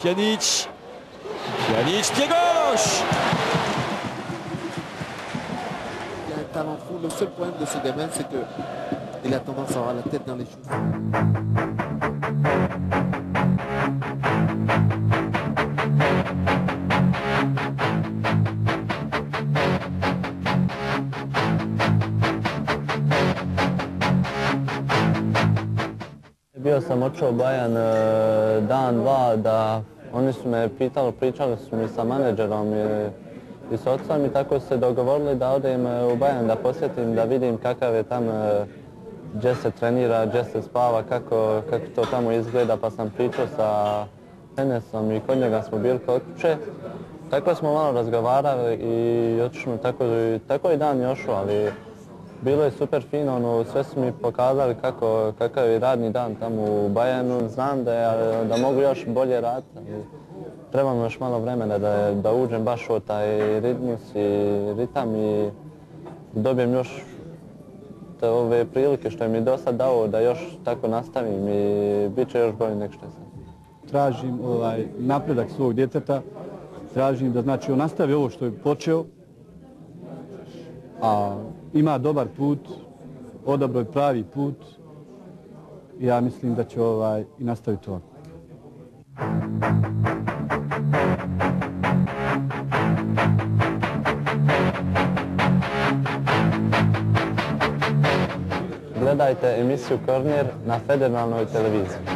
Pjanić. Pjanić, pied gauche. Il a un talent fou. Le seul problème de ce gamin, c'est qu'il a tendance à avoir la tête dans les choses. Bio sam otišao u Bajan dan, dva, da oni su me pitali, pričali su mi sa menadžerom i s ocom i tako su se dogovorili da odem u Bajan da posjetim, da vidim kakav je tamo, gdje se trenira, gdje se spava, kako to tamo izgleda, pa sam pričao sa Enesom i kod njega smo bili kod kuće. Tako smo malo razgovarali i otišli, tako i dan još, ali bilo je super fino, sve su mi pokazali kakav je radni dan tamo u Bajanu. Znam da mogu još bolje raditi, treba mi još malo vremena da uđem baš u taj ritmus i ritam i dobijem još ove prilike što je mi do sad dao da još tako nastavim i bit će još bolje nego što je sad. Tražim napredak svog djeteta, tražim da znači on nastavi ovo što je počeo, a ima dobar put, odabrao je pravi put i ja mislim da će i nastaviti ovako. Gledajte emisiju Korner na federalnoj televiziji.